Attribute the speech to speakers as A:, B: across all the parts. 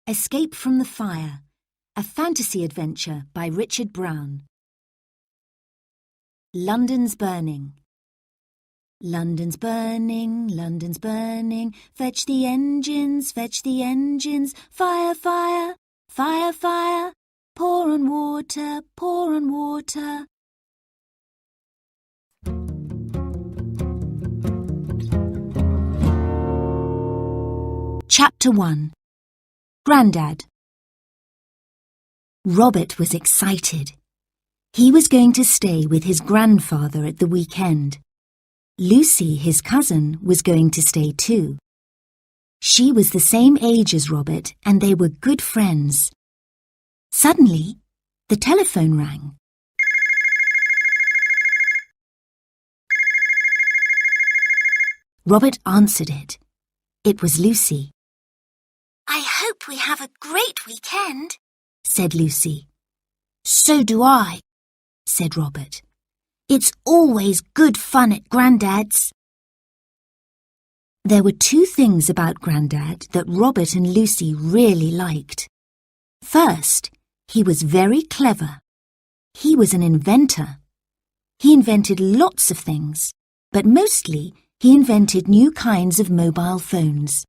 A: Escape from the Fire, a fantasy adventure by Richard Brown. London's burning. London's burning, London's burning. Fetch the engines, fire, fire, fire, fire. Pour on water, pour on water. Chapter 1. Grandad. Robert was excited. He was going to stay with his grandfather at the weekend. Lucy, his cousin, was going to stay too. She was the same age as Robert and they were good friends. Suddenly, the telephone rang. Robert answered it. It was Lucy.
B: "I hope we have a great weekend,"
A: said Lucy.
B: "So do I,"
A: said Robert.
B: "It's always good fun at Grandad's."
A: There were two things about Grandad that Robert and Lucy really liked. First, he was very clever. He was an inventor. He invented lots of things, but mostly he invented new kinds of mobile phones.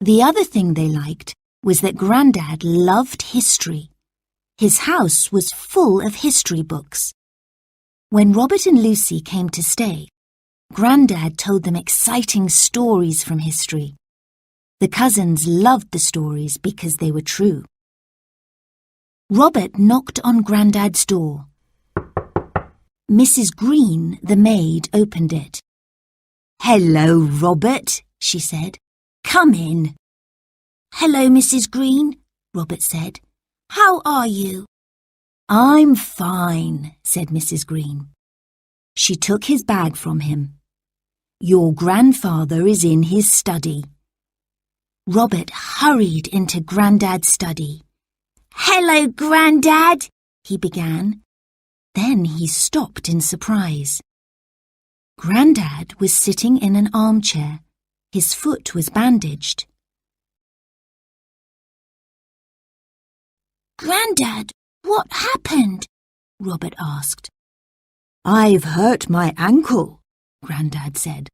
A: The other thing they liked was that Grandad loved history. His house was full of history books. When Robert and Lucy came to stay, Grandad told them exciting stories from history. The cousins loved the stories because they were true. Robert knocked on Grandad's door. Mrs. Green, the maid, opened it. "Hello, Robert," she said. "Come in."
B: "Hello, Mrs. Green," Robert said. "How are you?"
A: "I'm fine," said Mrs. Green. She took his bag from him. "Your grandfather is in his study." Robert hurried into Grandad's study.
B: "Hello, Grandad," he began.
A: Then he stopped in surprise. Grandad was sitting in an armchair. His foot was bandaged.
B: "Grandad, what happened?" Robert asked.
A: "I've hurt my ankle," Grandad said.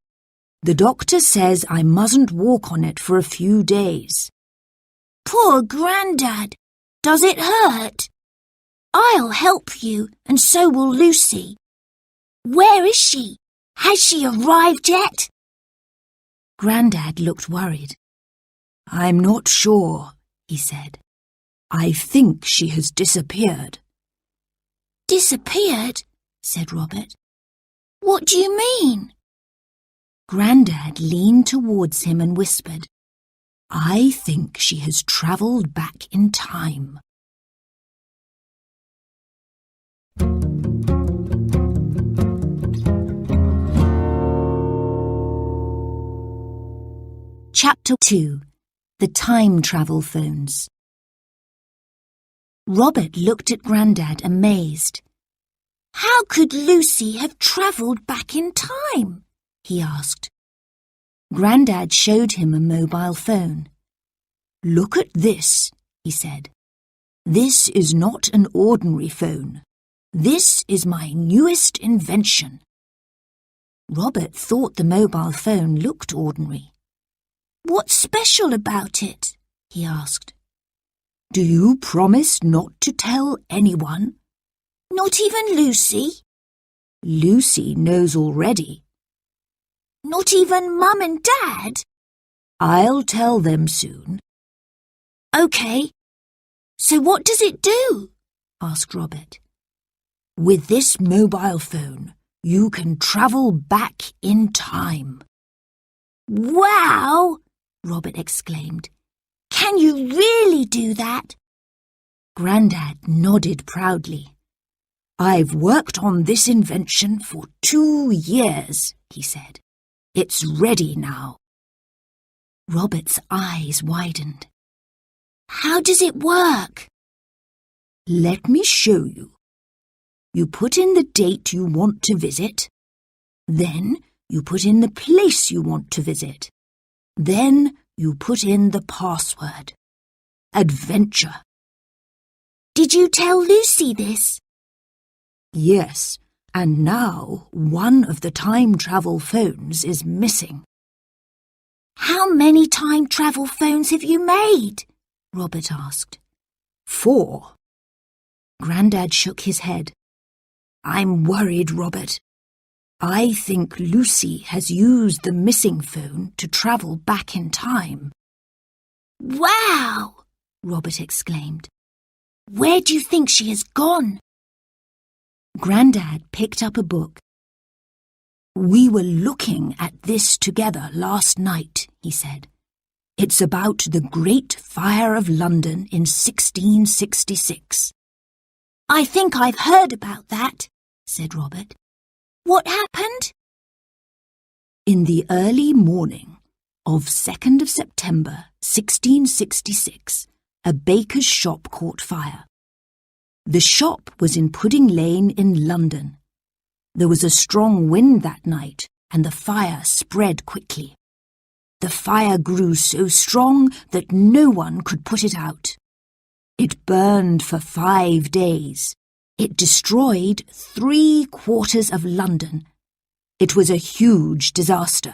A: "The doctor says I mustn't walk on it for a few days."
B: "Poor Grandad! Does it hurt?" "I'll help you, and so will Lucy." "Where is she? Has she arrived yet?"
A: Grandad looked worried. "I'm not sure," he said. "I think she has disappeared."
B: "Disappeared?" said Robert. "What do you mean?"
A: Grandad leaned towards him and whispered, "I think she has travelled back in time." Chapter 2. The Time Travel Phones. Robert looked at Grandad amazed.
B: "How could Lucy have travelled back in time?" he asked.
A: Grandad showed him a mobile phone. "Look at this," he said. "This is not an ordinary phone. This is my newest invention." Robert thought the mobile phone looked ordinary.
B: "What's special about it?" he asked.
A: "Do you promise not to tell anyone?"
B: "Not even Lucy?"
A: "Lucy knows already."
B: "Not even Mum and Dad?"
A: "I'll tell them soon."
B: "OK. So what does it do?" asked Robert.
A: "With this mobile phone, you can travel back in time."
B: "Wow!" Robert exclaimed. "Can you really do that?"
A: Grandad nodded proudly. "I've worked on this invention for 2 years," he said. "It's ready now." Robert's eyes widened.
B: "How does it work?"
A: "Let me show you. You put in the date you want to visit. Then you put in the place you want to visit. Then you put in the password. Adventure.
B: Did you tell Lucy this?
A: Yes, and now one of the time travel phones is missing.
B: How many time travel phones have you made? Robert asked.
A: 4. Grandad shook his head. I'm worried, Robert. I think Lucy has used the missing phone to travel back in time.
B: Wow! Robert exclaimed. Where do you think she has gone?
A: Grandad picked up a book. We were looking at this together last night, he said. It's about the Great Fire of London in 1666.
B: I think I've heard about that, said Robert. What happened?
A: In the early morning of 2nd of September 1666, a baker's shop caught fire. The shop was in Pudding Lane in London. There was a strong wind that night, and the fire spread quickly. The fire grew so strong that no one could put it out. It burned for 5 days. It destroyed 3/4 of London. It was a huge disaster.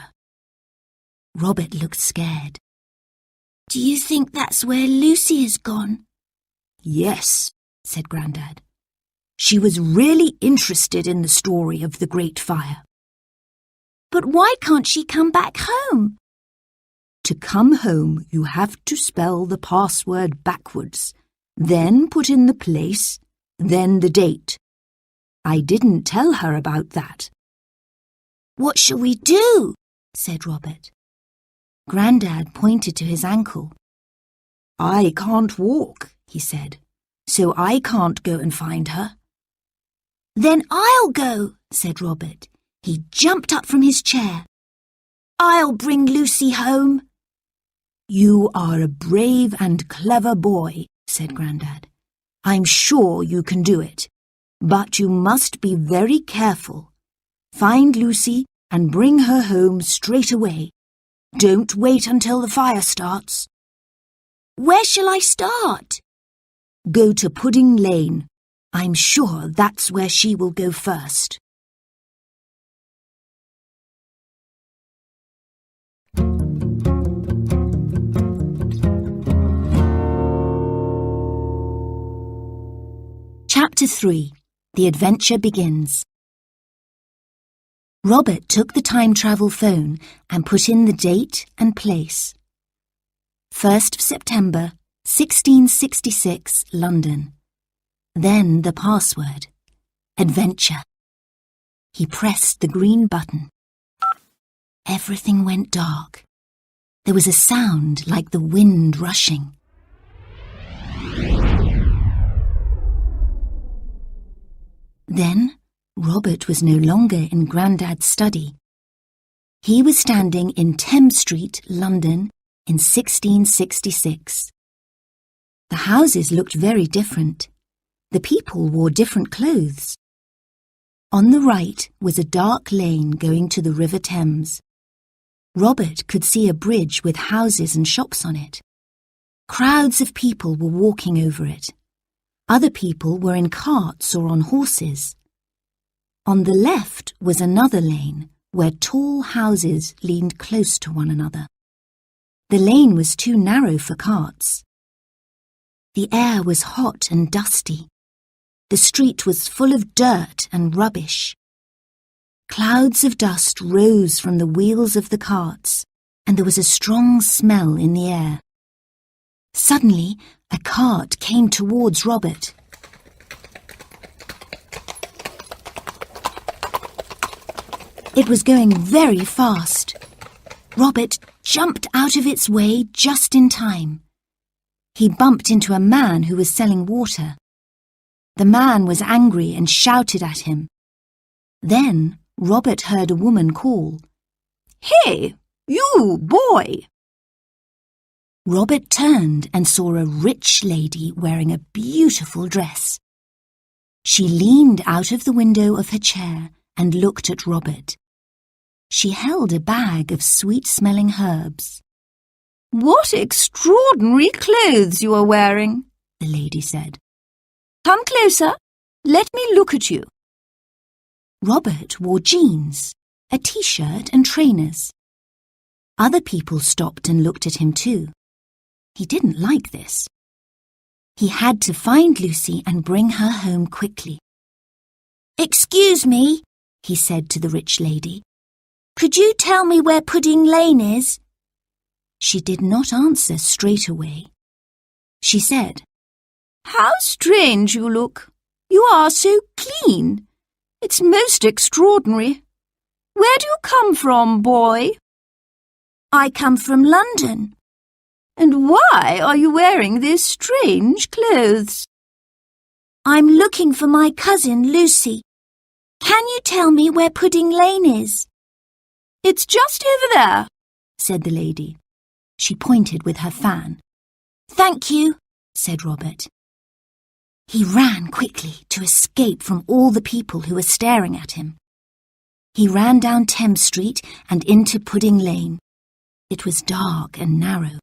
B: Robert looked scared. Do you think that's where Lucy has gone?
A: Yes, said Grandad. She was really interested in the story of the Great Fire.
B: But why can't she come back home?
A: To come home, you have to spell the password backwards, then put in the place, then the date. I didn't tell her about that.
B: What shall we do? Said Robert.
A: Grandad pointed to his ankle. I can't walk, he said, so I can't go and find her.
B: Then I'll go, said Robert. He jumped up from his chair. I'll bring Lucy home.
A: You are a brave and clever boy, said Grandad. I'm sure you can do it, but you must be very careful. Find Lucy and bring her home straight away. Don't wait until the fire starts.
B: Where shall I start?
A: Go to Pudding Lane. I'm sure that's where she will go first. Chapter 3. The Adventure Begins. Robert took the time travel phone and put in the date and place. 1st of September, 1666, London. Then the password. Adventure. He pressed the green button. Everything went dark. There was a sound like the wind rushing. Then Robert was no longer in Grandad's study. He was standing in Thames Street, London, in 1666. The houses looked very different. The people wore different clothes. On the right was a dark lane going to the River Thames. Robert could see a bridge with houses and shops on it. Crowds of people were walking over it. Other people were in carts or on horses. On the left was another lane where tall houses leaned close to one another. The lane was too narrow for carts. The air was hot and dusty. The street was full of dirt and rubbish. Clouds of dust rose from the wheels of the carts, and there was a strong smell in the air. Suddenly, a cart came towards Robert. It was going very fast. Robert jumped out of its way just in time. He bumped into a man who was selling water. The man was angry and shouted at him. Then Robert heard a woman call, "Hey, you boy!" Robert turned and saw a rich lady wearing a beautiful dress. She leaned out of the window of her chair and looked at Robert. She held a bag of sweet-smelling herbs. "What extraordinary clothes you are wearing," the lady said. "Come closer. Let me look at you." Robert wore jeans, a t-shirt and trainers. Other people stopped and looked at him too. He didn't like this. He had to find Lucy and bring her home quickly.
B: "Excuse me," he said to the rich lady. "Could you tell me where Pudding Lane is?"
A: She did not answer straight away. She said, "How strange you look. You are so clean. It's most extraordinary. Where do you come from, boy?"
B: "I come from London."
A: "And why are you wearing these strange clothes?"
B: "I'm looking for my cousin Lucy. Can you tell me where Pudding Lane is?"
A: "It's just over there," said the lady. She pointed with her fan.
B: "Thank you,"
A: said Robert. He ran quickly to escape from all the people who were staring at him. He ran down Thames Street and into Pudding Lane. It was dark and narrow.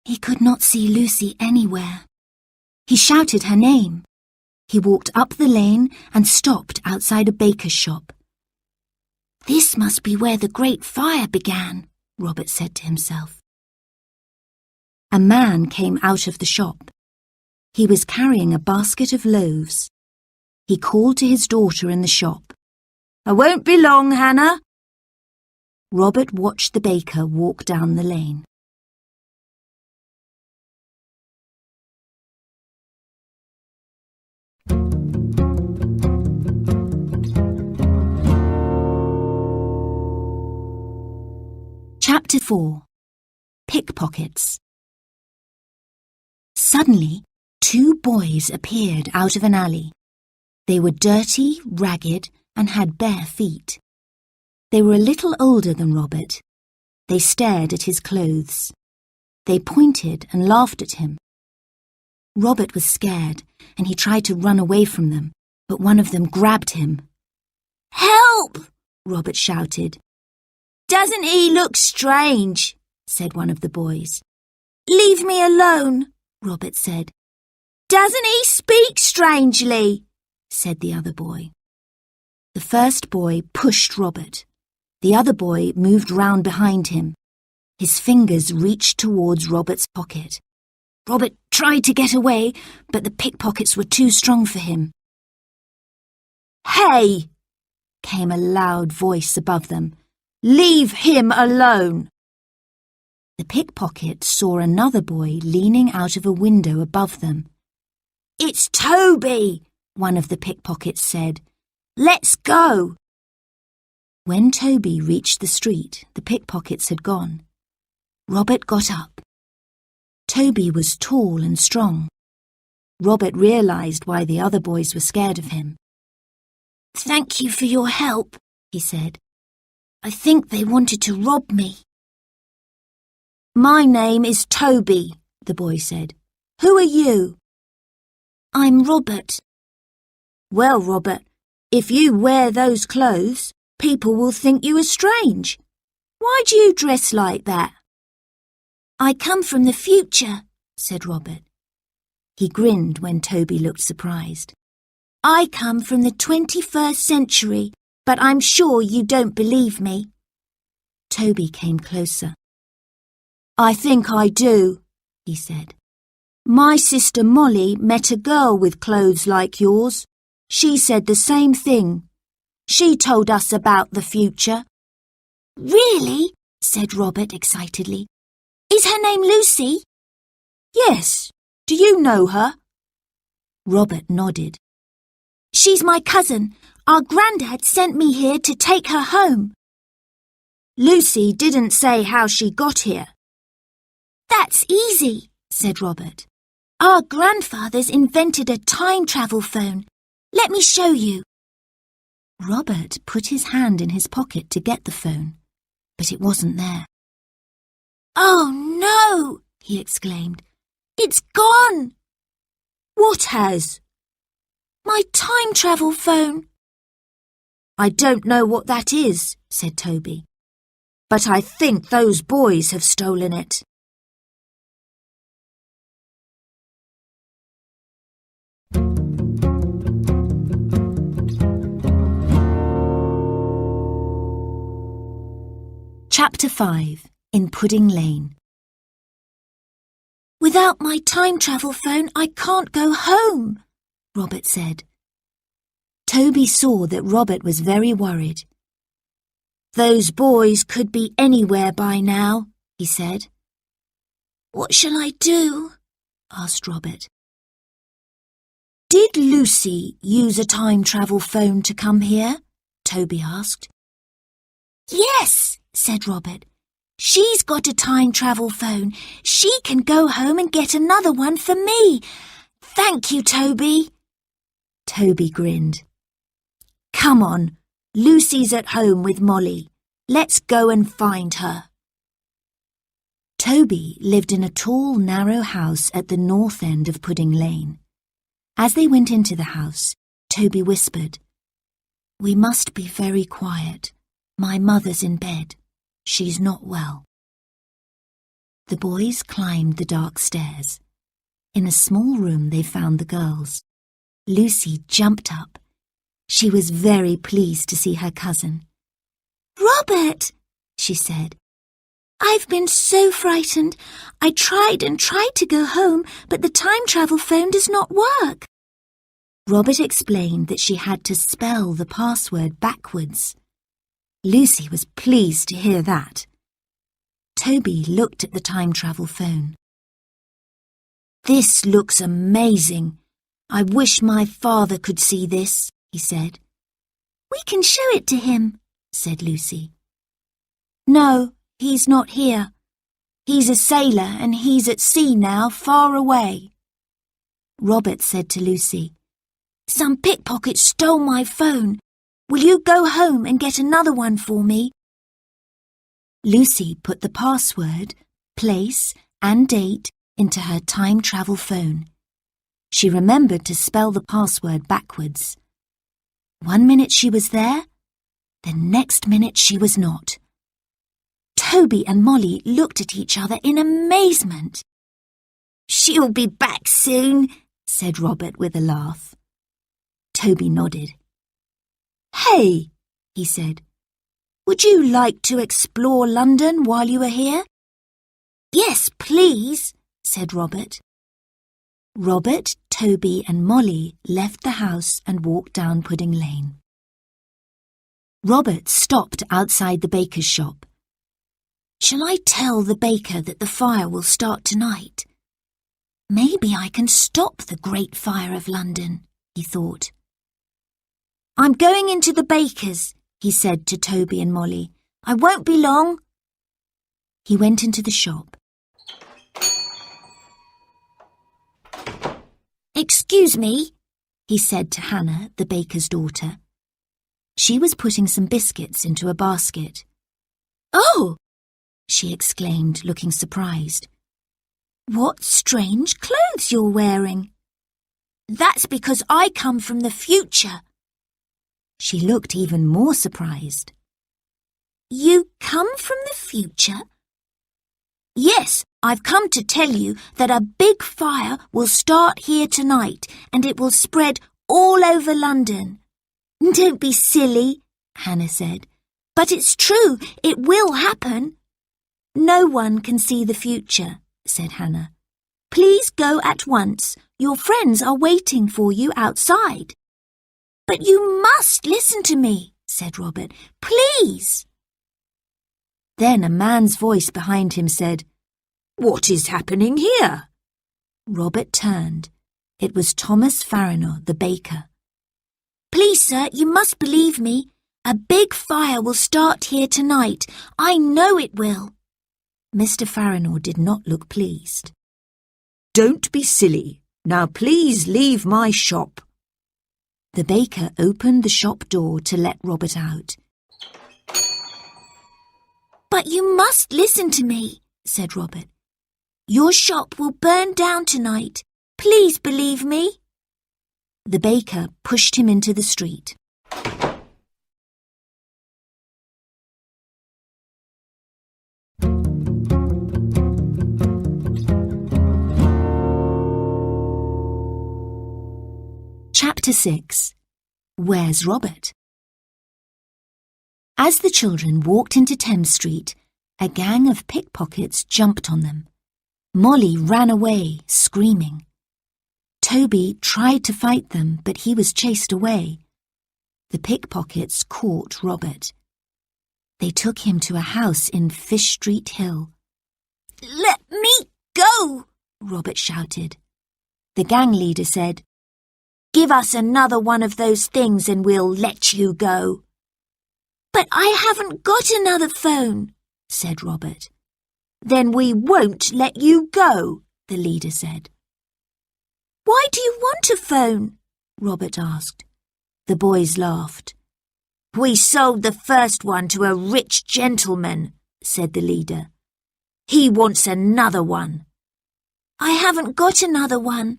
A: He could not see Lucy anywhere. He shouted her name. He walked up the lane and stopped outside a baker's shop.
B: "This must be where the Great Fire began,"
A: Robert said to himself. A man came out of the shop. He was carrying a basket of loaves. He called to his daughter in the shop. "I won't be long, Hannah." Robert watched the baker walk down the lane. Chapter 4. Pickpockets. Suddenly, 2 boys appeared out of an alley. They were dirty, ragged, and had bare feet. They were a little older than Robert. They stared at his clothes. They pointed and laughed at him. Robert was scared, and he tried to run away from them, but one of them grabbed him.
B: "Help!"
A: Robert shouted.
B: "Doesn't he look strange?"
A: said one of the boys.
B: "Leave me alone,"
A: Robert said.
B: "Doesn't he speak strangely?"
A: said the other boy. The first boy pushed Robert. The other boy moved round behind him. His fingers reached towards Robert's pocket. Robert tried to get away, but the pickpockets were too strong for him.
B: "Hey!"
A: came a loud voice above them. "Leave him alone!" The pickpocket saw another boy leaning out of a window above them.
B: "It's Toby,"
A: one of the pickpockets said.
B: "Let's go."
A: When Toby reached the street, the pickpockets had gone. Robert got up. Toby was tall and strong. Robert realized why the other boys were scared of him.
B: "Thank you for your help," he said. "I think they wanted to rob me." "My name is Toby," the boy said. "Who are you?" "I'm Robert." "Well, Robert, if you wear those clothes, people will think you are strange. Why do you dress like that?" "I come from the future," said Robert. He grinned when Toby looked surprised. "I come from the 21st century, but I'm sure you don't believe me." Toby came closer. "I think I do," he said. "My sister Molly met a girl with clothes like yours. She said the same thing. She told us about the future." "Really?" said Robert excitedly. "Is her name Lucy?" "Yes. Do you know her?" Robert nodded. "She's my cousin. Our granddad sent me here to take her home." "Lucy didn't say how she got here." "That's easy," said Robert. "Our grandfathers invented a time travel phone. Let me show you." Robert put his hand in his pocket to get the phone, but it wasn't there. "Oh, no!" he exclaimed. "It's gone!" "What has?" "My time travel phone." "I don't know what that is," said Toby. but I think those boys have stolen it.
A: Chapter 5 in Pudding Lane.
B: Without my time travel phone, I can't go home, Robert said.
A: Toby saw that Robert was very worried.
B: Those boys could be anywhere by now, he said. What shall I do? Asked Robert. Did Lucy use a time travel phone to come here? Toby asked. Yes, said Robert. She's got a time travel phone. She can go home and get another one for me. Thank you, Toby.
A: Toby grinned. Come on, Lucy's at home with Molly. Let's go and find her. Toby lived in a tall, narrow house at the north end of Pudding Lane. As they went into the house, Toby whispered, "We must be very quiet. My mother's in bed. She's not well." The boys climbed the dark stairs. In a small room they found the girls. Lucy jumped up. She was very pleased to see her cousin.
B: Robert,
A: she said.
B: I've been so frightened. I tried and tried to go home, but the time travel phone does not work.
A: Robert explained that she had to spell the password backwards. Lucy was pleased to hear that. Toby looked at the time travel phone.
B: This looks amazing. I wish my father could see this, he said. We can show it to him, said Lucy. No, he's not here. He's a sailor and he's at sea now, far away.
A: Robert said to Lucy,
B: Some pickpocket stole my phone. Will you go home and get another one for me?
A: Lucy put the password, place, and date into her time travel phone. She remembered to spell the password backwards. 1 minute she was there, the next minute she was not. Toby and Molly looked at each other in amazement.
B: She'll be back soon,
A: said Robert with a laugh. Toby nodded.
B: Hey, he said, would you like to explore London while you are here? Yes, please, said Robert.
A: Robert, Toby and Molly left the house and walked down Pudding Lane. Robert stopped outside the baker's shop.
B: Shall I tell the baker that the fire will start tonight? Maybe I can stop the Great Fire of London, he thought. I'm going into the baker's, he said to Toby and Molly. I won't be long.
A: He went into the shop.
B: Excuse me,
A: he said to Hannah, the baker's daughter. She was putting some biscuits into a basket.
B: Oh,
A: she exclaimed, looking surprised.
B: What strange clothes you're wearing. That's because I come from the future.
A: She looked even more surprised.
B: You come from the future? Yes, I've come to tell you that a big fire will start here tonight and it will spread all over London. Don't be silly, Hannah said. But it's true, it will happen. No one can see the future, said Hannah. Please go at once. Your friends are waiting for you outside. But you must listen to me, said Robert. Please.
A: Then a man's voice behind him said,
B: What is happening here?
A: Robert turned. It was Thomas Farrinor, the baker.
B: Please, sir, you must believe me. A big fire will start here tonight. I know it will.
A: Mr. Farrinor did not look pleased.
C: Don't be silly. Now please leave my shop.
A: The baker opened the shop door to let Robert out.
B: But you must listen to me, said Robert. Your shop will burn down tonight. Please believe me.
A: The baker pushed him into the street. Chapter 6. Where's Robert? As the children walked into Thames Street, a gang of pickpockets jumped on them. Molly ran away, screaming. Toby tried to fight them, but he was chased away. The pickpockets caught Robert. They took him to a house in Fish Street Hill.
B: Let me go,
A: Robert shouted. The gang leader said,
B: Give us another one of those things and we'll let you go. But I haven't got another phone,
A: said Robert.
B: Then we won't let you go, the leader said. Why do you want a phone?
A: Robert asked. The boys laughed.
B: We sold the first one to a rich gentleman, said the leader. He wants another one. I haven't got another one,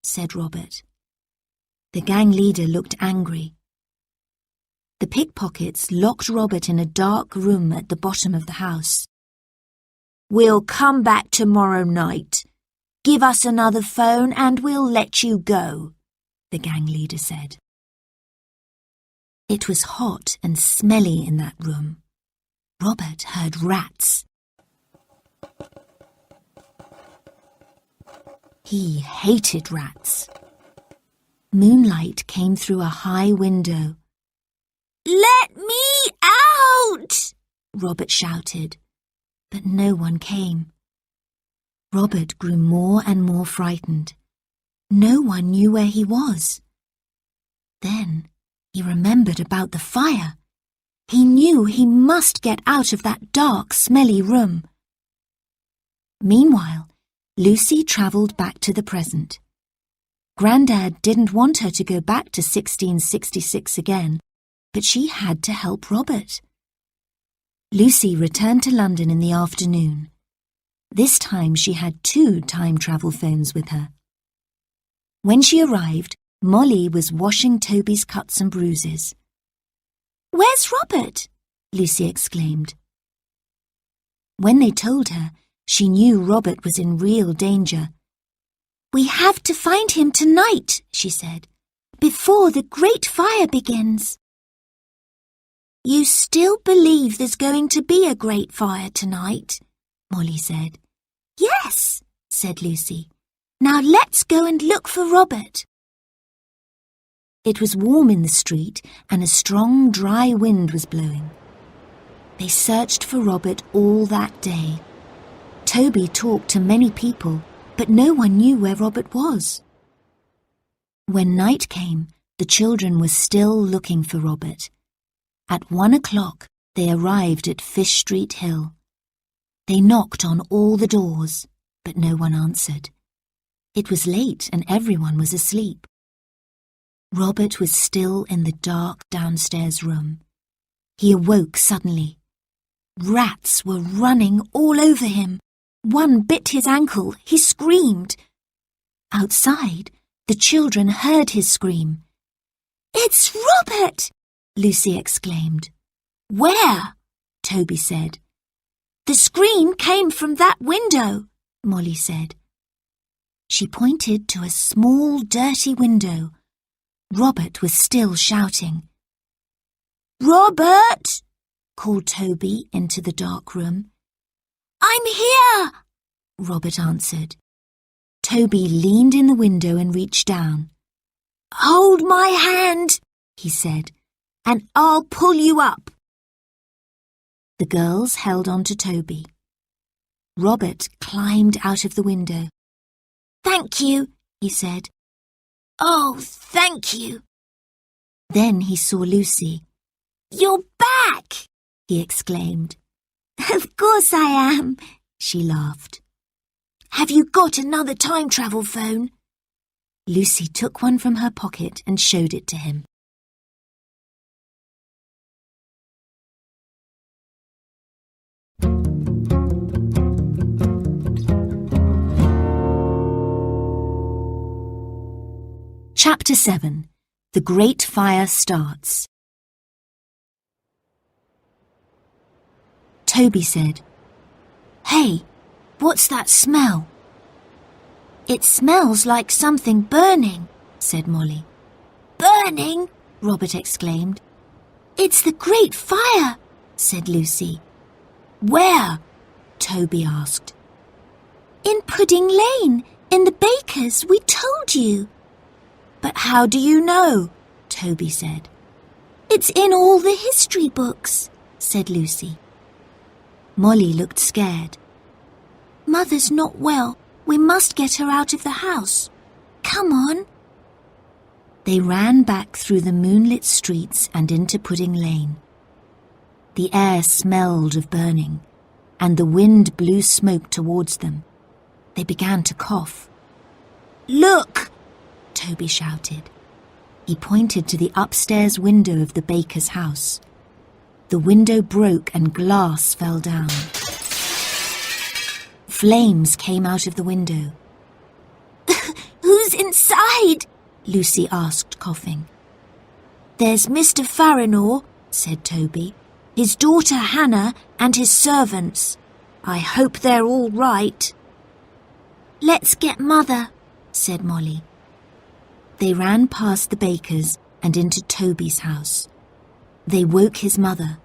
A: said Robert. The gang leader looked angry. The pickpockets locked Robert in a dark room at the bottom of the house.
B: We'll come back tomorrow night. Give us another phone and we'll let you go, the gang leader said.
A: It was hot and smelly in that room. Robert heard rats. He hated rats. Moonlight came through a high window.
B: Let me out!
A: Robert shouted, but no one came. Robert grew more and more frightened. No one knew where he was. Then he remembered about the fire. He knew he must get out of that dark, smelly room. Meanwhile, Lucy travelled back to the present. Grandad didn't want her to go back to 1666 again, but she had to help Robert. Lucy returned to London in the afternoon. This time she had 2 time travel phones with her. When she arrived, Molly was washing Toby's cuts and bruises.
B: Where's Robert?
A: Lucy exclaimed. When they told her, she knew Robert was in real danger.
B: We have to find him tonight, she said, before the great fire begins. You still believe there's going to be a great fire tonight?
A: Molly said.
B: Yes, said Lucy. Now let's go and look for Robert.
A: It was warm in the street and a strong, dry wind was blowing. They searched for Robert all that day. Toby talked to many people, but no one knew where Robert was. When night came, the children were still looking for Robert. At 1 o'clock, they arrived at Fish Street Hill. They knocked on all the doors, but no one answered. It was late and everyone was asleep. Robert was still in the dark downstairs room. He awoke suddenly. Rats were running all over him. One bit his ankle. He screamed. Outside, the children heard his scream.
B: It's Robert!
A: Lucy exclaimed.
B: Where?
A: Toby said.
B: The scream came from that window,
A: Molly said. She pointed to a small, dirty window. Robert was still shouting.
B: Robert!
A: called Toby into the dark room.
B: I'm here!
A: Robert answered. Toby leaned in the window and reached down.
B: Hold my hand,
A: he said,
B: and I'll pull you up.
A: The girls held on to Toby. Robert climbed out of the window.
B: Thank you,
A: he said.
B: Oh, thank you.
A: Then he saw Lucy.
B: You're back,
A: he exclaimed.
B: Of course I am,
A: she laughed.
B: Have you got another time travel phone?
A: Lucy took one from her pocket and showed it to him. Chapter 7. The Great Fire Starts. Toby said, Hey, what's that smell?
B: It smells like something burning,
A: said Molly.
B: burning!" Robert exclaimed. "It's the Great Fire," said Lucy.
A: "Where?" Toby asked.
B: "In Pudding Lane, in the baker's, we told you."
A: "But how do you know?" Toby said.
B: "It's in all the history books," said Lucy.
A: Molly looked scared.
B: "Mother's not well. We must get her out of the house. Come on."
A: They ran back through the moonlit streets and into Pudding Lane. The air smelled of burning, and the wind blew smoke towards them. They began to cough.
C: "Look!"
A: Toby shouted. He pointed to the upstairs window of the baker's house. The window broke and glass fell down. Flames came out of the window.
B: "Who's inside?"
A: Lucy asked, coughing.
C: "There's Mr. Farinor," said Toby, "his daughter Hannah and his servants. I hope they're all right."
B: "Let's get Mother,"
A: said Molly. They ran past the baker's and into Toby's house. They woke his mother.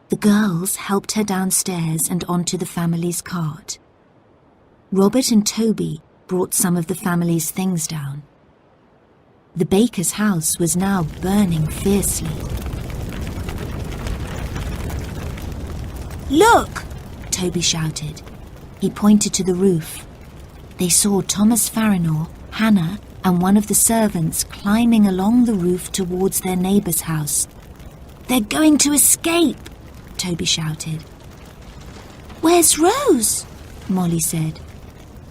A: The girls helped her downstairs and onto the family's cart. Robert and Toby brought some of the family's things down. The baker's house was now burning fiercely.
C: "Look!"
A: Toby shouted. He pointed to the roof. They saw Thomas Farinor, Hannah, and one of the servants climbing along the roof towards their neighbour's house.
C: "They're going to escape!"
A: Toby shouted.
B: "Where's Rose?"
A: Molly said,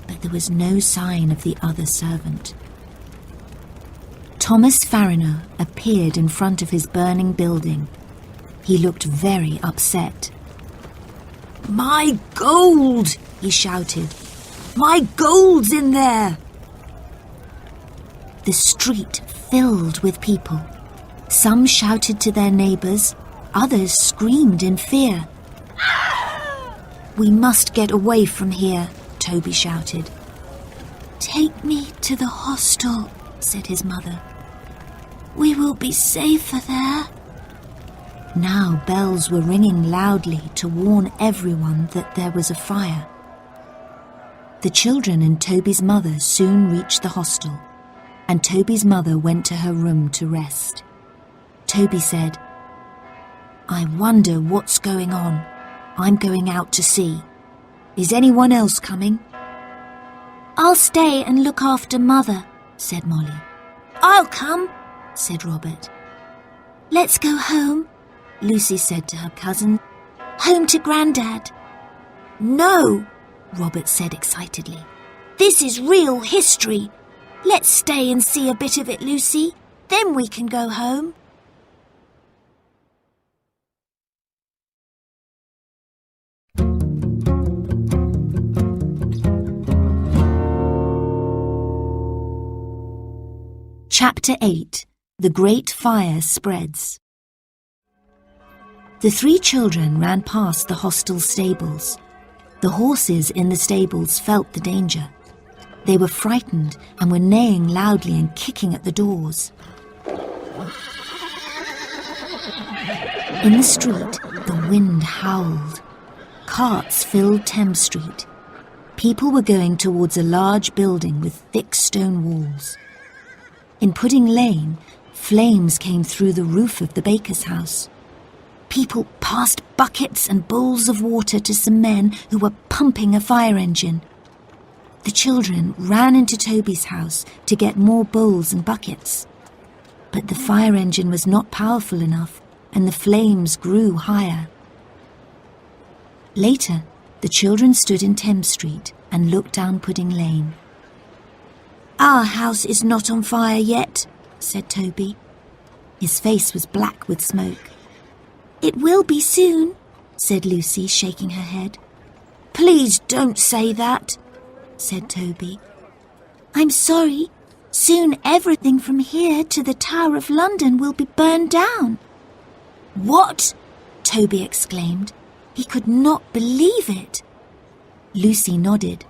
A: but there was no sign of the other servant. Thomas Farinor appeared in front of his burning building. He looked very upset.
C: "My gold!" he shouted. "My gold's in there!"
A: The street filled with people. Some shouted to their neighbours, others screamed in fear. "We must get away from here," Toby shouted.
B: "Take me to the hostel," said his mother. "We will be safer there."
A: Now bells were ringing loudly to warn everyone that there was a fire. The children and Toby's mother soon reached the hostel, and Toby's mother went to her room to rest. Toby said, "I wonder what's going on. I'm going out to see. Is anyone else coming?"
B: "I'll stay and look after Mother," said Molly.
C: "I'll come,"
A: said Robert.
B: "Let's go home," Lucy said to her cousin. "Home to Grandad."
C: "No,"
A: Robert said excitedly.
C: "This is real history.
B: "Let's stay and see a bit of it, Lucy. Then we can go home."
A: Chapter 8. The Great Fire Spreads. The three children ran past the hostel stables. The horses in the stables felt the danger. They were frightened and were neighing loudly and kicking at the doors. In the street, the wind howled. Carts filled Thames Street. People were going towards a large building with thick stone walls. In Pudding Lane, flames came through the roof of the baker's house. People passed buckets and bowls of water to some men who were pumping a fire engine. The children ran into Toby's house to get more bowls and buckets. But the fire engine was not powerful enough, and the flames grew higher. Later, the children stood in Thames Street and looked down Pudding Lane.
C: "Our house is not on fire yet,"
A: said Toby. His face was black with smoke.
B: "It will be soon,"
A: said Lucy, shaking her head.
C: "Please don't say that,"
A: said Toby.
B: "I'm sorry. Soon everything from here to the Tower of London will be burned down."
C: "What?"
A: Toby exclaimed. He could not believe it. Lucy nodded.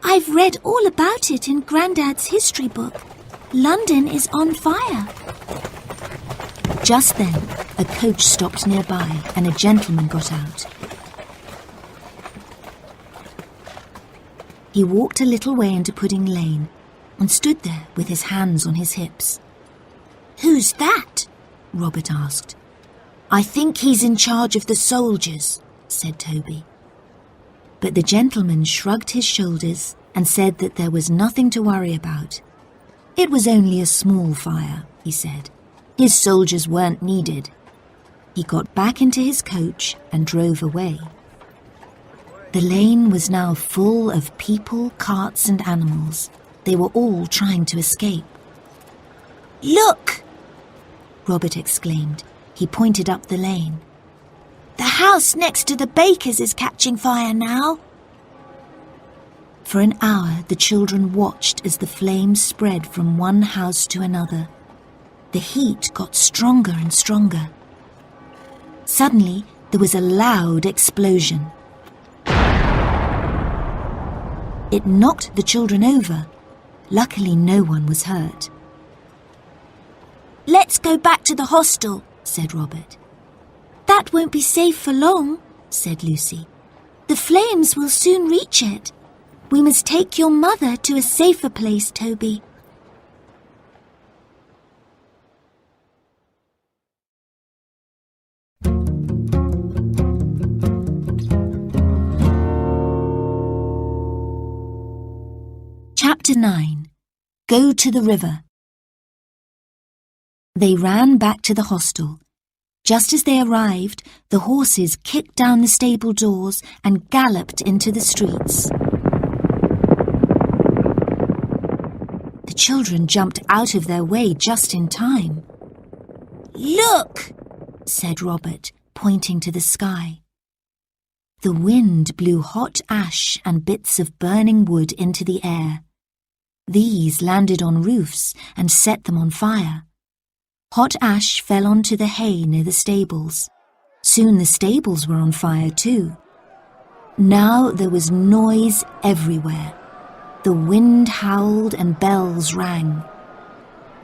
B: "I've read all about it in Grandad's history book. London is on fire."
A: Just then, a coach stopped nearby and a gentleman got out. He walked a little way into Pudding Lane and stood there with his hands on his hips.
C: Who's that?
A: Robert asked.
C: I think he's in charge of the soldiers,
A: said Toby. But the gentleman shrugged his shoulders and said that there was nothing to worry about. It was only a small fire, he said. His soldiers weren't needed. He got back into his coach and drove away. The lane was now full of people, carts and animals. They were all trying to escape.
C: Look!
A: Robert exclaimed. He pointed up the lane.
C: The house next to the baker's is catching fire now.
A: For an hour, the children watched as the flames spread from one house to another. The heat got stronger and stronger. Suddenly, there was a loud explosion. It knocked the children over. Luckily, no one was hurt.
C: Let's go back to the hostel,
A: said Robert.
C: That won't be safe for long,
A: said Lucy.
C: The flames will soon reach it. We must take your mother to a safer place, Toby.
A: Chapter 9. Go to the river. They ran back to the hostel. Just as they arrived, the horses kicked down the stable doors and galloped into the streets. The children jumped out of their way just in time.
C: Look,
A: said Robert, pointing to the sky. The wind blew hot ash and bits of burning wood into the air. These landed on roofs and set them on fire. Hot ash fell onto the hay near the stables. Soon the stables were on fire too. Now there was noise everywhere. The wind howled and bells rang.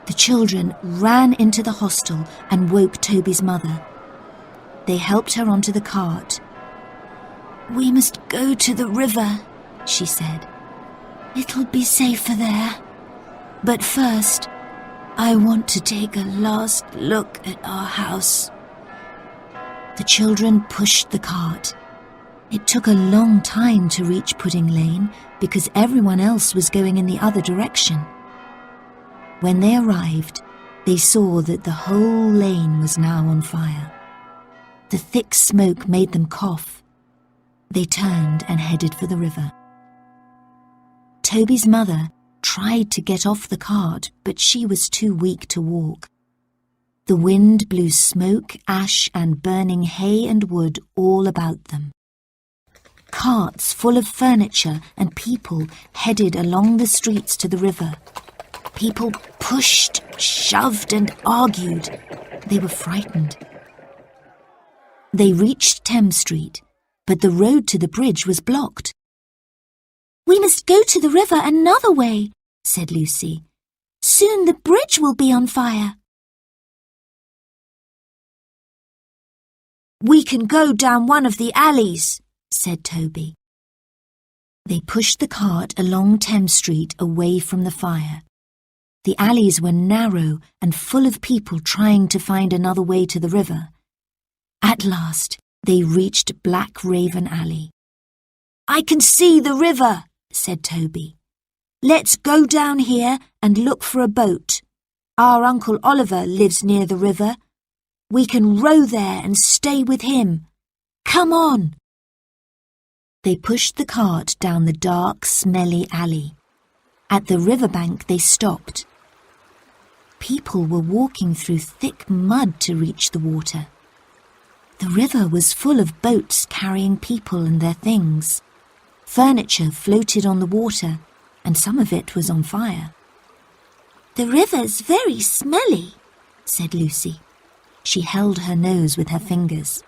A: The children ran into the hostel and woke Toby's mother. They helped her onto the cart.
C: We must go to the river,
A: she said.
C: It'll be safer there. But first, I want to take a last look at our house.
A: The children pushed the cart. It took a long time to reach Pudding Lane because everyone else was going in the other direction. When they arrived, they saw that the whole lane was now on fire. The thick smoke made them cough. They turned and headed for the river. Toby's mother tried to get off the cart, but she was too weak to walk. The wind blew smoke, ash, and burning hay and wood all about them. Carts full of furniture and people headed along the streets to the river. People pushed, shoved, and argued. They were frightened. They reached Thames Street, but the road to the bridge was blocked.
C: We must go to the river another way, said Lucy. Soon the bridge will be on fire.
B: We can go down one of the alleys,
A: said Toby. They pushed the cart along Thames Street away from the fire. The alleys were narrow and full of people trying to find another way to the river. At last, they reached Black Raven Alley.
B: I can see the river, said Toby. Let's go down here and look for a boat. Our Uncle Oliver lives near the river. We can row there and stay with him. Come on.
A: They pushed the cart down the dark, smelly alley. At the riverbank, they stopped. People were walking through thick mud to reach the water. The river was full of boats carrying people and their things. Furniture floated on the water, and some of it was on fire.
C: The river's very smelly,
A: said Lucy. She held her nose with her fingers.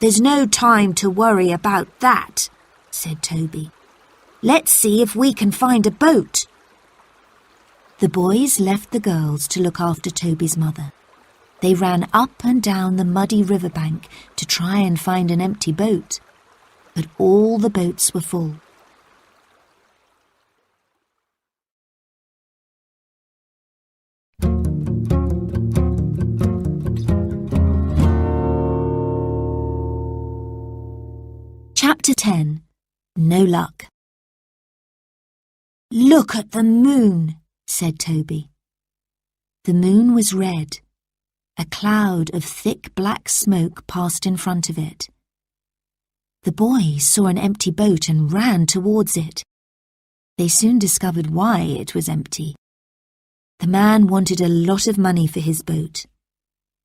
B: There's no time to worry about that, said Toby. Let's see if we can find a boat.
A: The boys left the girls to look after Toby's mother. They ran up and down the muddy riverbank to try and find an empty boat, but all the boats were full. Chapter 10. No Luck.
C: Look at the moon,
A: said Toby. The moon was red. A cloud of thick black smoke passed in front of it. The boys saw an empty boat and ran towards it. They soon discovered why it was empty. The man wanted a lot of money for his boat.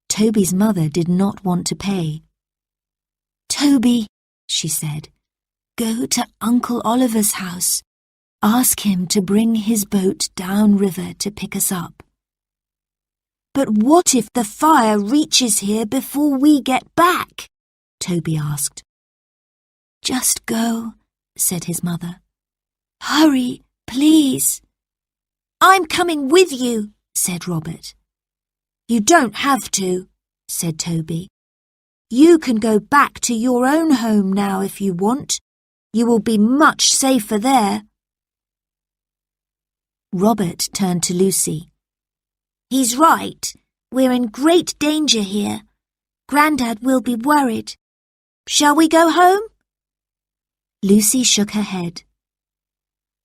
A: Toby's mother did not want to pay.
C: Toby,
A: she said,
C: go to Uncle Oliver's house.
A: ask him to bring his boat down river to pick us up.
C: But what if the fire reaches here before we get back?
A: Toby asked.
C: Just go,
A: said his mother.
C: Hurry, please. I'm coming with you,
A: said Robert.
C: You don't have to,
A: said Toby.
C: You can go back to your own home now if you want. You will be much safer there.
A: Robert turned to Lucy.
C: He's right. We're in great danger here. Grandad will be worried. Shall we go home?
A: Lucy shook her head.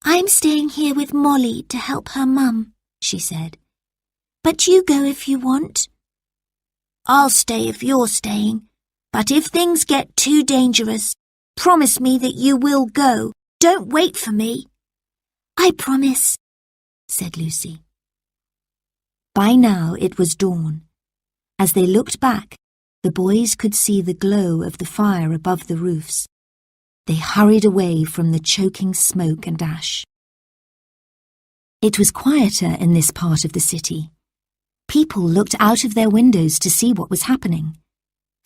C: I'm staying here with Molly to help her mum, she said. But you go if you want. I'll stay if you're staying. But if things get too dangerous, promise me that you will go. Don't wait for me.
B: I promise,
A: said Lucy. By now it was dawn. As they looked back, the boys could see the glow of the fire above the roofs. They hurried away from the choking smoke and ash. It was quieter in this part of the city. People looked out of their windows to see what was happening.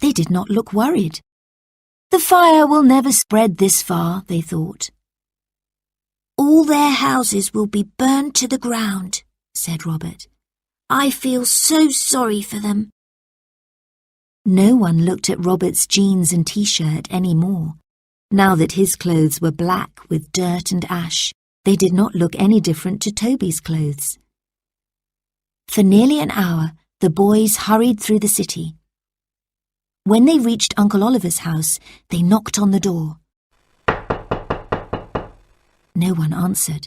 A: They did not look worried. The fire will never spread this far, they thought.
C: All their houses will be burned to the ground, said Robert. I feel so sorry for them.
A: No one looked at Robert's jeans and t-shirt any more. Now that his clothes were black with dirt and ash, they did not look any different to Toby's clothes. For nearly an hour, the boys hurried through the city. When they reached Uncle Oliver's house, they knocked on the door. No one answered.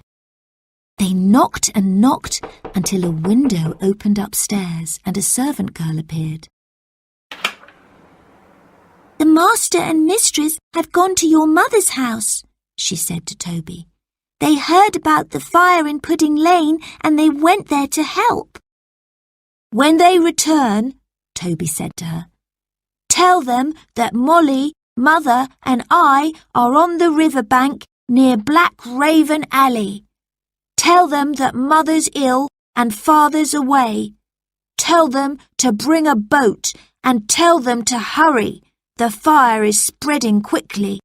A: They knocked and knocked until a window opened upstairs and a servant girl appeared.
B: The master and mistress have gone to your mother's house, she said to Toby. They heard about the fire in Pudding Lane and they went there to help.
C: When they return, Toby said to her, tell them that Molly, Mother and I are on the riverbank near Black Raven Alley. Tell them that Mother's ill and Father's away. Tell them to bring a boat and tell them to hurry. The fire is spreading quickly.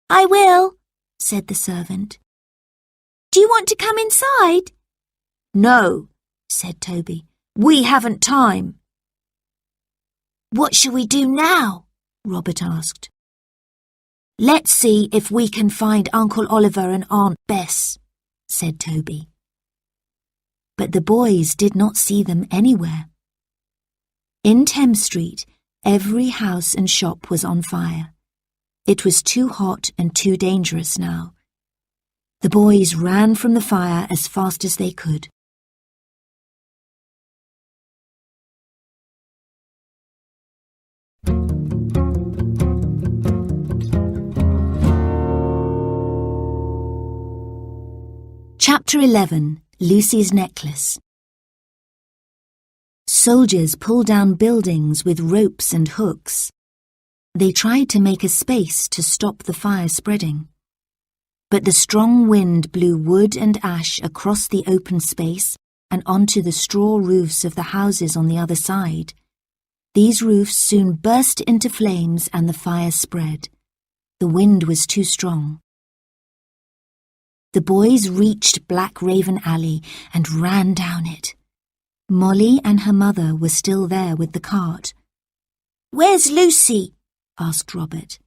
B: I will,
C: said the servant.
B: Do you want to come inside?
C: No, said Toby. We haven't time. What shall we do now? Robert asked. Let's see if we can find Uncle Oliver and Aunt Bess, said Toby.
A: But the boys did not see them anywhere. In Thames Street, every house and shop was on fire. It was too hot and too dangerous now. The boys ran from the fire as fast as they could. Chapter 11. Lucy's Necklace. Soldiers pulled down buildings with ropes and hooks. They tried to make a space to stop the fire spreading. But the strong wind blew wood and ash across the open space and onto the straw roofs of the houses on the other side. These roofs soon burst into flames and the fire spread. The wind was too strong. The boys reached Black Raven Alley and ran down it. Molly and her mother were still there with the cart.
C: "Where's Lucy?"
A: asked Robert.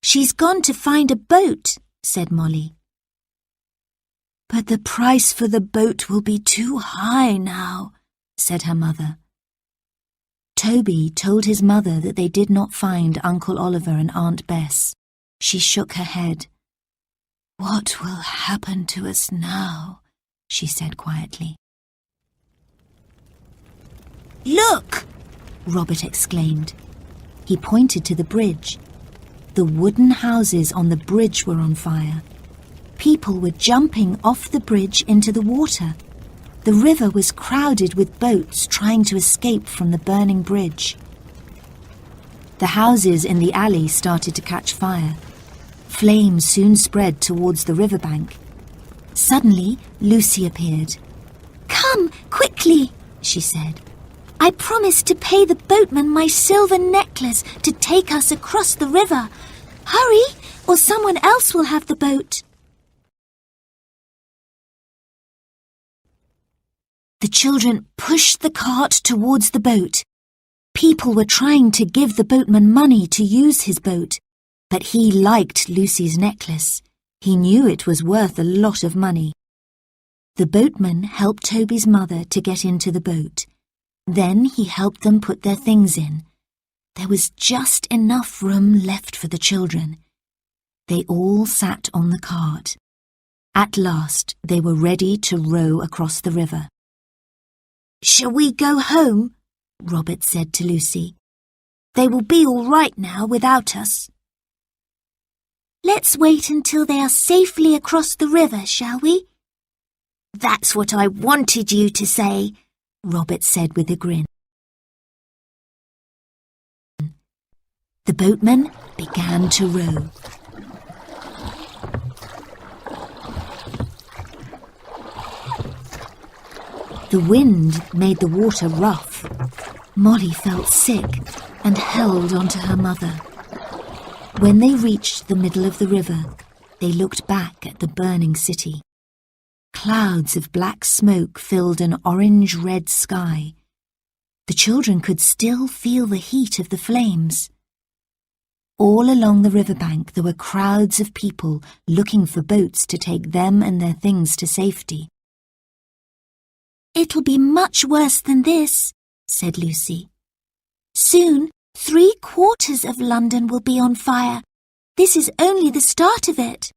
C: "She's gone to find a boat," said Molly.
A: "But the price for the boat will be too high now," said her mother. Toby told his mother that they did not find Uncle Oliver and Aunt Bess. She shook her head. "What will happen to us now?" she said quietly.
C: "Look!"
A: Robert exclaimed. He pointed to the bridge. The wooden houses on the bridge were on fire. People were jumping off the bridge into the water. The river was crowded with boats trying to escape from the burning bridge. The houses in the alley started to catch fire. Flames soon spread towards the riverbank. Suddenly, Lucy appeared.
C: "Come, quickly," she said. "I promised to pay the boatman my silver necklace to take us across the river. Hurry, or someone else will have the boat."
A: The children pushed the cart towards the boat. People were trying to give the boatman money to use his boat, but he liked Lucy's necklace. He knew it was worth a lot of money. The boatman helped Toby's mother to get into the boat. Then he helped them put their things in. There was just enough room left for the children. They all sat on the cart. At last, they were ready to row across the river.
C: "Shall we go home?"
A: Robert said to Lucy.
C: "They will be all right now without us." "Let's wait until they are safely across the river, shall we?" "That's what I wanted you to say,"
A: Robert said with a grin. The boatman began to row. The wind made the water rough. Molly felt sick and held onto her mother. When they reached the middle of the river, they looked back at the burning city. Clouds of black smoke filled an orange-red sky. The children could still feel the heat of the flames. All along the riverbank there were crowds of people looking for boats to take them and their things to safety.
C: "It'll be much worse than this," said Lucy. "Soon 3/4 of London will be on fire. This is only the start of it."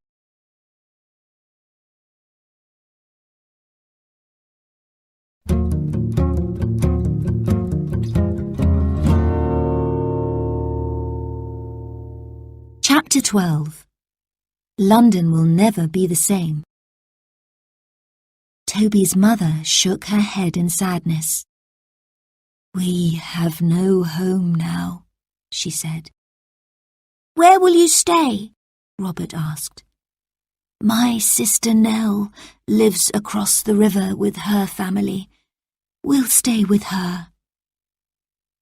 A: Chapter 12. London will never be the same. Toby's mother shook her head in sadness. "We have no home now," she said.
C: "Where will you stay?"
A: Robert asked. "My sister Nell lives across the river with her family. We'll stay with her."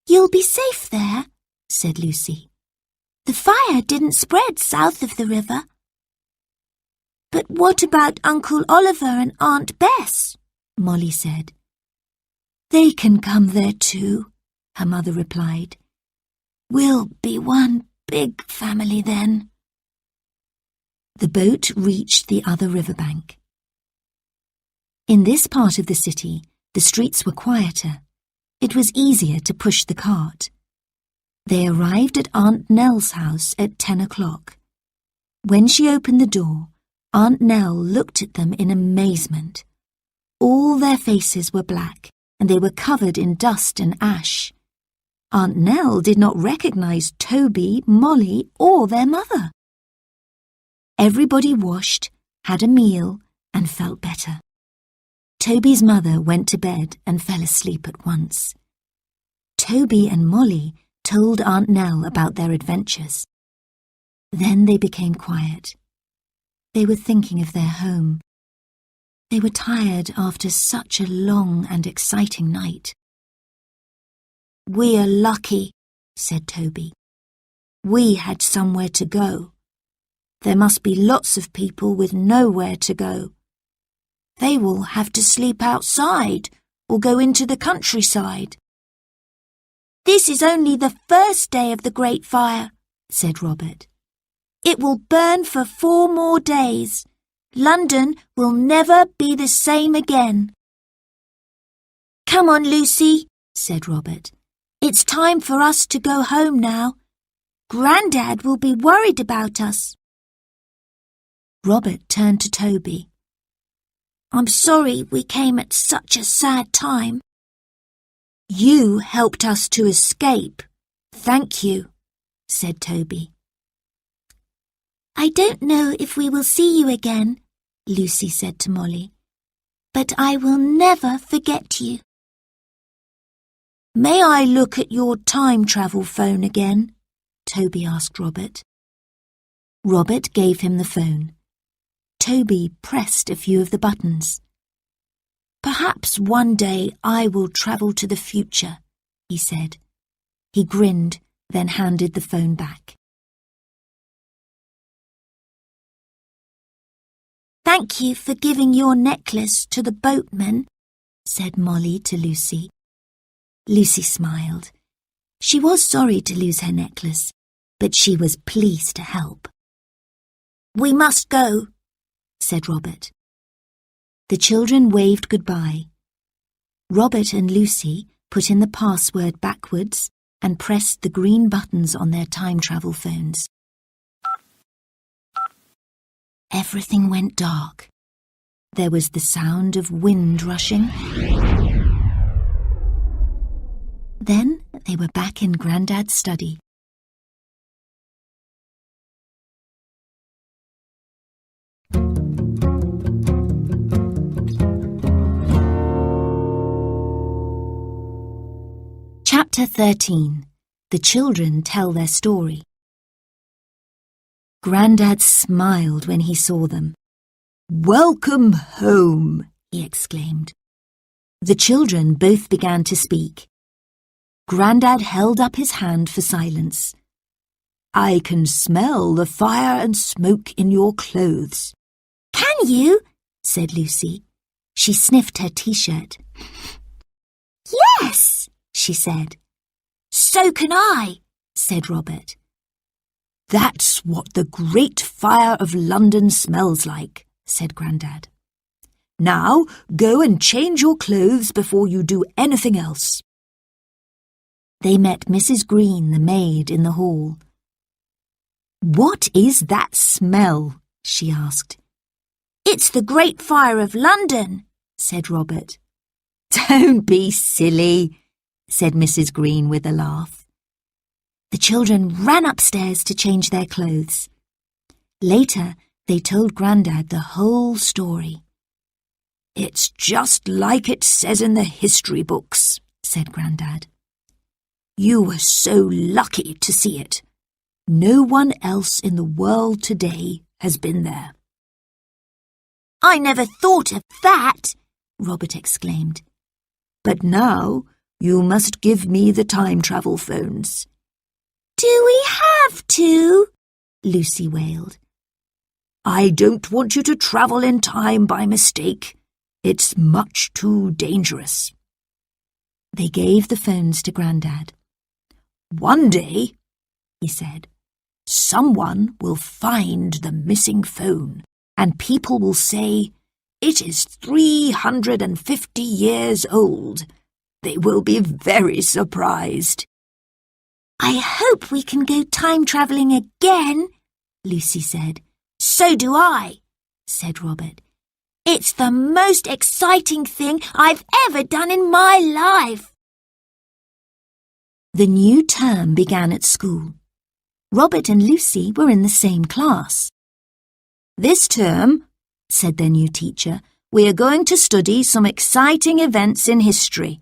C: "You'll be safe there," said Lucy. "The fire didn't spread south of the river." "But what about Uncle Oliver and Aunt Bess?"
A: Molly said. "They can come there too," her mother replied. "We'll be one big family then." The boat reached the other riverbank. In this part of the city, the streets were quieter. It was easier to push the cart. They arrived at Aunt Nell's house at 10 o'clock. When she opened the door, Aunt Nell looked at them in amazement. All their faces were black, and they were covered in dust and ash. Aunt Nell did not recognize Toby, Molly, or their mother. Everybody washed, had a meal, and felt better. Toby's mother went to bed and fell asleep at once. Toby and Molly told Aunt Nell about their adventures. Then they became quiet. They were thinking of their home. They were tired after such a long and exciting night.
C: "We are lucky," said Toby. "We had somewhere to go. There must be lots of people with nowhere to go. They will have to sleep outside or go into the countryside. This is only the first day of the Great Fire, said Robert. It will burn for 4 more days. London will never be the same again. Come on, Lucy, said Robert. It's time for us to go home now. Grandad will be worried about us. Robert turned to Toby. I'm sorry we came at such a sad time. You helped us to escape. Thank you, said Toby. I don't know if we will see you again, Lucy said to Molly, but I will never forget you. May I look at your time travel phone again? Toby asked Robert. Robert gave him the phone. Toby pressed a few of the buttons. Perhaps one day I will travel to the future, he said. He grinned, then handed the phone back. Thank you for giving your necklace to the boatman, said Molly to Lucy. Lucy smiled. She was sorry to lose her necklace, but she was pleased to help. We must go, said Robert. The children waved goodbye. Robert and Lucy put in the password backwards and pressed the green buttons on their time travel phones. Everything went dark. There was the sound of wind rushing. Then they were back in Grandad's study. Chapter 13. The children tell their story. Grandad smiled when he saw them. Welcome home, he exclaimed. The children both began to speak. Grandad held up his hand for silence. I can smell the fire and smoke in your clothes. Can you? Said Lucy. She sniffed her t-shirt. Yes, she said. So can I, said Robert. That's what the Great Fire of London smells like, said Grandad. Now go and change your clothes before you do anything else. They met Mrs. Green, the maid, in the hall. What is that smell? She asked. It's the Great Fire of London, said Robert. Don't be silly, said Mrs. Green with a laugh. The children ran upstairs to change their clothes. Later, they told Grandad the whole story. It's just like it says in the history books, said Grandad. You were so lucky to see it. No one else in the world today has been there. I never thought of that, Robert exclaimed. But now you must give me the time travel phones. Do we have to? Lucy wailed. I don't want you to travel in time by mistake. It's much too dangerous. They gave the phones to Grandad. One day, he said, someone will find the missing phone, and people will say, it is 350 years old. They will be very surprised. I hope we can go time-travelling again, Lucy said. So do I, said Robert. It's the most exciting thing I've ever done in my life. The new term began at school. Robert and Lucy were in the same class. This term, said their new teacher, we are going to study some exciting events in history.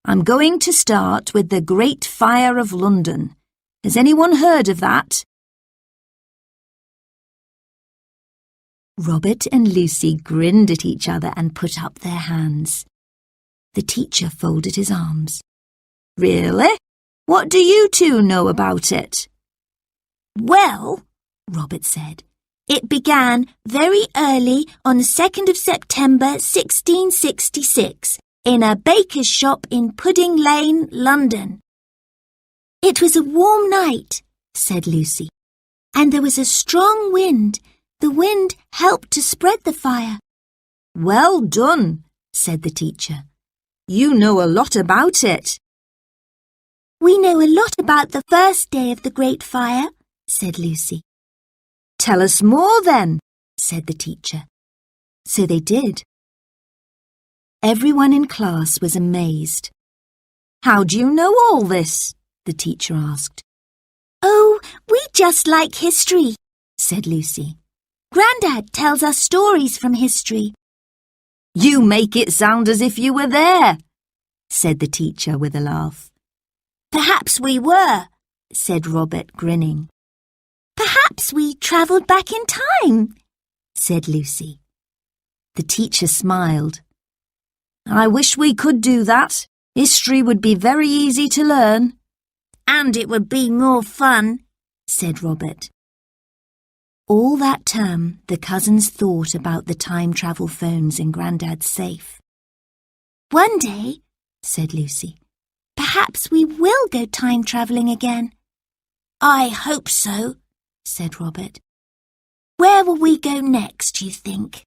C: I'm going to start with the Great Fire of London. Has anyone heard of that? Robert and Lucy grinned at each other and put up their hands. The teacher folded his arms. Really? What do you two know about it? Well, Robert said, it began very early on the 2nd of September 1666
B: in a baker's shop in Pudding Lane, London.
C: It was a warm night, said Lucy, and there was a strong wind. The wind helped to spread the fire.
A: Well done, said the teacher. You know a lot about it.
C: We know a lot about the first day of the Great Fire, said Lucy.
A: Tell us more then, said the teacher. So they did. Everyone in class was amazed. How do you know all this? The teacher asked.
C: Oh, we just like history,
A: said Lucy.
C: Grandad tells us stories from history.
A: You make it sound as if you were there, said the teacher with a laugh.
B: Perhaps we were,
A: said Robert, grinning.
C: Perhaps we travelled back in time,
A: said Lucy. The teacher smiled. I wish we could do that. History would be very easy to learn.
B: And it would be more fun,
A: said Robert. All that term, the cousins thought about the time travel phones in Grandad's safe.
C: One day,
A: said Lucy,
C: perhaps we will go time travelling again.
B: I hope so,
A: said Robert.
C: Where will we go next, you think?